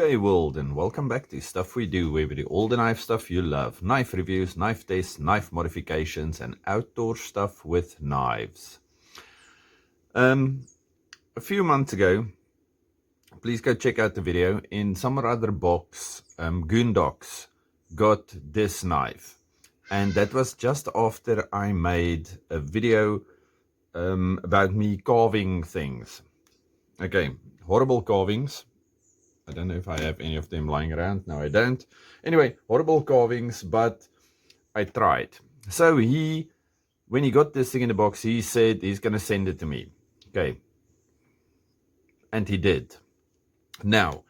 G'day world, and welcome back to Stuff We Do, where we do all the knife stuff you love. Knife reviews, knife tests, knife modifications, and outdoor stuff with knives. A few months ago, please go check out the video. In some or other box, Goondocks got this knife. And that was just after I made a video about me carving things. Okay, horrible carvings. I don't know if I have any of them lying around. No, I don't. Anyway, horrible carvings, but I tried. So when he got this thing in the box, he said he's going to send it to me. Okay. And he did. Now,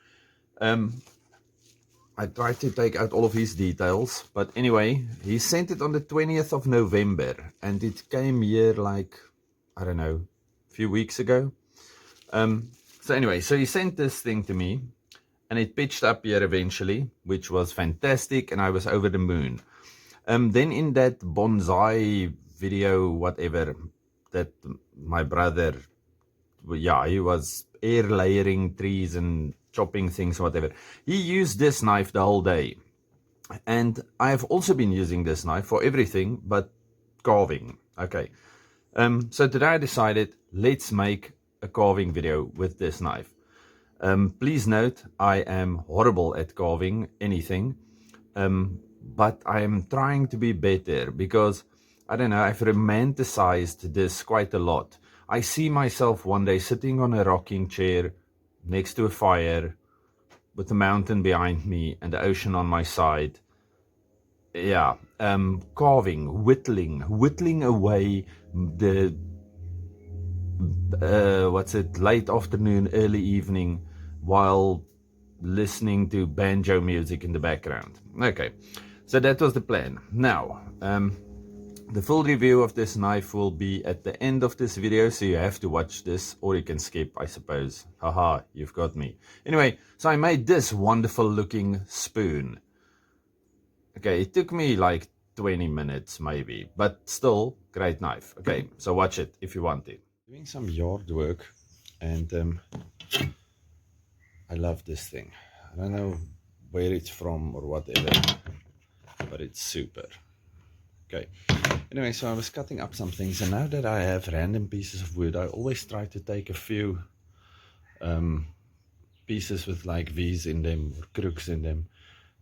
I tried to take out all of his details, but anyway, he sent it on the 20th of November, and it came here like, I don't know, a few weeks ago. So anyway, so he sent this thing to me. And it pitched up here eventually, which was fantastic, and I was over the moon. Then in that bonsai video, whatever, that my brother, yeah, he was air layering trees and chopping things, whatever. He used this knife the whole day. And I've also been using this knife for everything but carving. Okay. So today I decided, let's make a carving video with this knife. Please note, I am horrible at carving anything, but I am trying to be better because, I don't know, I've romanticized this quite a lot. I see myself one day sitting on a rocking chair next to a fire with the mountain behind me and the ocean on my side. Yeah, carving, whittling away the late afternoon, early evening, while listening to banjo music in the background. Okay, so that was the plan. Now, the full review of this knife will be at the end of this video, so you have to watch this, or you can skip, I suppose. Haha, you've got me. Anyway, so I made this wonderful looking spoon. Okay, it took me like 20 minutes maybe, but still, great knife. Okay, so watch it if you want to. Doing some yard work, and I love this thing. I don't know where it's from or whatever, but it's super. Okay, anyway, so I was cutting up some things, and now that I have random pieces of wood, I always try to take a few pieces with like V's in them or crooks in them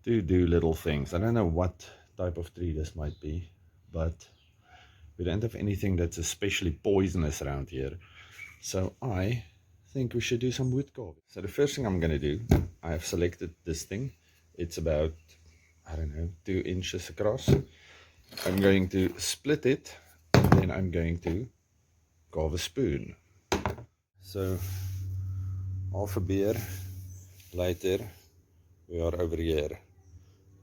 to do little things. I don't know what type of tree this might be, but we don't have anything that's especially poisonous around here. So I think we should do some wood carving. So the first thing I'm going to do, I have selected this thing. It's about, I don't know, 2 inches across. I'm going to split it, and then I'm going to carve a spoon. So half a beer later, we are over here.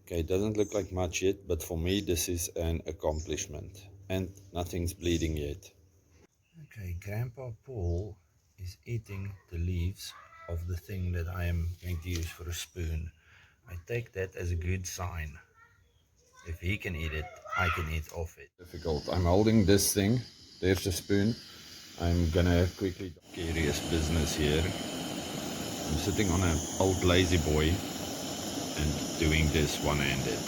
Okay, it doesn't look like much yet, but for me this is an accomplishment. And nothing's bleeding yet. Okay, Grandpa Paul is eating the leaves of the thing that I am going to use for a spoon. I take that as a good sign. If he can eat it, I can eat off it. Difficult. I'm holding this thing. There's the spoon. I'm gonna quickly... Curious business here. I'm sitting on an old lazy boy and doing this one-handed.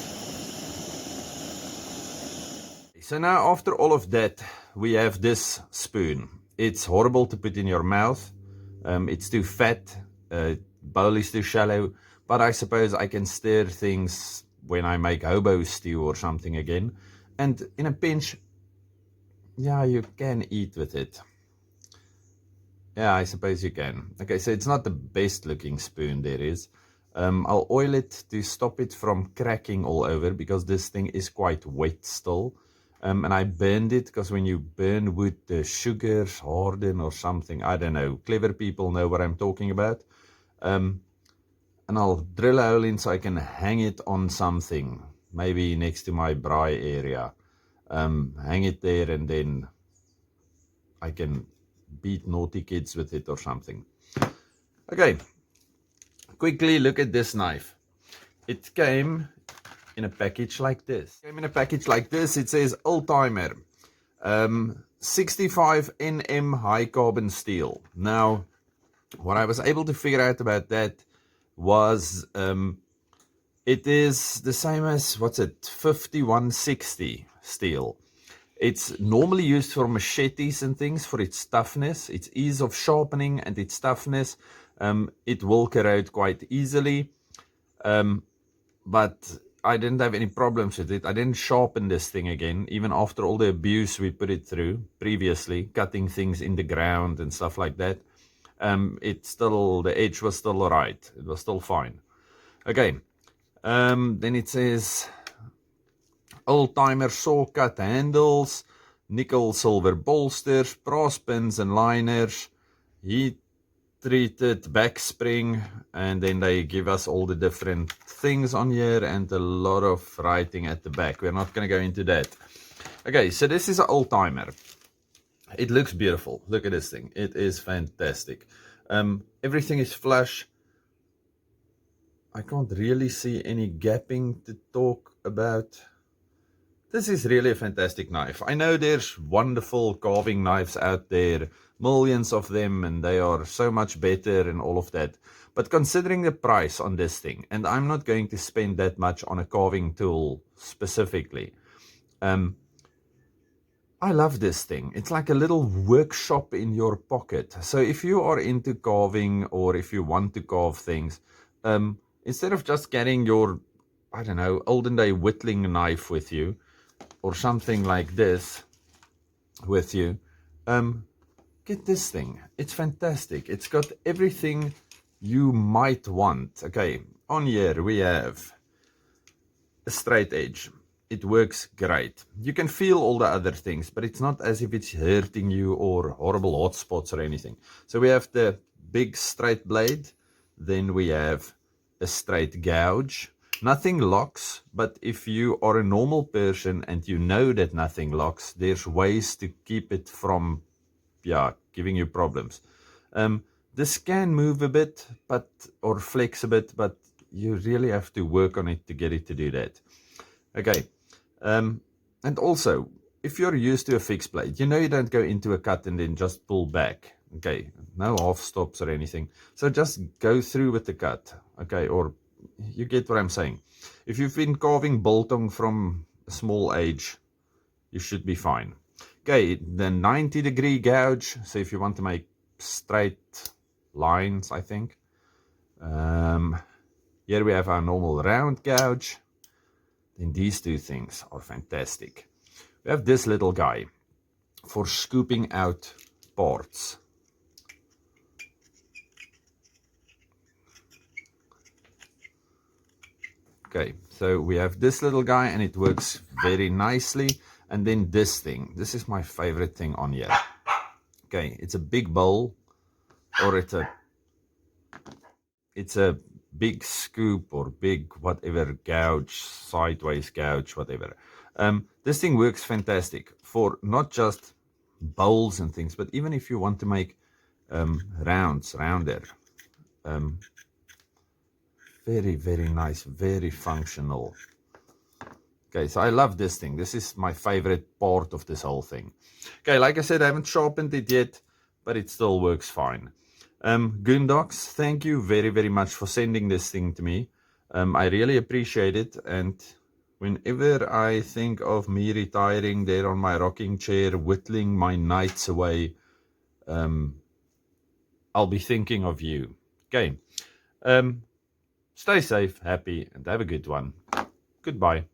So now after all of that, we have this spoon. It's horrible to put in your mouth. It's too fat. Bowl is too shallow. But I suppose I can stir things when I make hobo stew or something again. And in a pinch, yeah, you can eat with it. Yeah, I suppose you can. Okay, so it's not the best looking spoon there is. I'll oil it to stop it from cracking all over because this thing is quite wet still. And I burned it because when you burn wood, the sugars harden or something. I don't know. Clever people know what I'm talking about. And I'll drill a hole in so I can hang it on something. Maybe next to my braai area. Hang it there, and then I can beat naughty kids with it or something. Okay. Quickly look at this knife. It came in a package like this. It says old timer, 65 Nm high carbon steel. Now, what I was able to figure out about that, was, it is the same as, what's it, 5160 steel. It's normally used for machetes and things for its toughness, its ease of sharpening and its toughness. It will corrode quite easily, but I didn't have any problems with it. I didn't sharpen this thing again, even after all the abuse we put it through previously, cutting things in the ground and stuff like that. It's still, the edge was still alright. It was still fine. Okay, then it says old-timer Sawcut handles, nickel silver bolsters, brass pins and liners, heat treated back spring, and then they give us all the different things on here and a lot of writing at the back. We're not going to go into that. Okay, so this is an old-timer. It looks beautiful. Look at this thing. It is fantastic. Everything is flush. I can't really see any gapping to talk about. This is really a fantastic knife. I know there's wonderful carving knives out there, millions of them, and they are so much better and all of that. But considering the price on this thing, and I'm not going to spend that much on a carving tool specifically, I love this thing. It's like a little workshop in your pocket. So if you are into carving or if you want to carve things, instead of just getting your, I don't know, olden day whittling knife with you, or something like this with you, get this thing. It's fantastic. It's got everything you might want. Okay, on here we have a straight edge. It works great. You can feel all the other things, but it's not as if it's hurting you or horrible hot spots or anything. So we have the big straight blade, then we have a straight gouge. Nothing locks, but if you are a normal person and you know that nothing locks, there's ways to keep it from, giving you problems. This can move a bit, or flex a bit, but you really have to work on it to get it to do that. Okay, and also, if you're used to a fixed blade, you know you don't go into a cut and then just pull back. Okay, no half stops or anything. So just go through with the cut, okay, or you get what I'm saying. If you've been carving biltong from a small age, you should be fine. Okay, the 90-degree gouge. So if you want to make straight lines, I think. Here we have our normal round gouge. Then these two things are fantastic. We have this little guy for scooping out parts. Okay, so we have this little guy and it works very nicely. And then this thing, this is my favorite thing on here. Okay, it's a big bowl, or it's a big scoop or big whatever gouge, sideways gouge, whatever. This thing works fantastic for not just bowls and things, but even if you want to make rounder. Very, very nice, very functional. Okay, so I love this thing. This is my favorite part of this whole thing. Okay, like I said, I haven't sharpened it yet, but it still works fine. Goondocks, thank you very, very much for sending this thing to me. I really appreciate it. And whenever I think of me retiring there on my rocking chair, whittling my nights away, I'll be thinking of you. Okay. Stay safe, happy, and have a good one. Goodbye.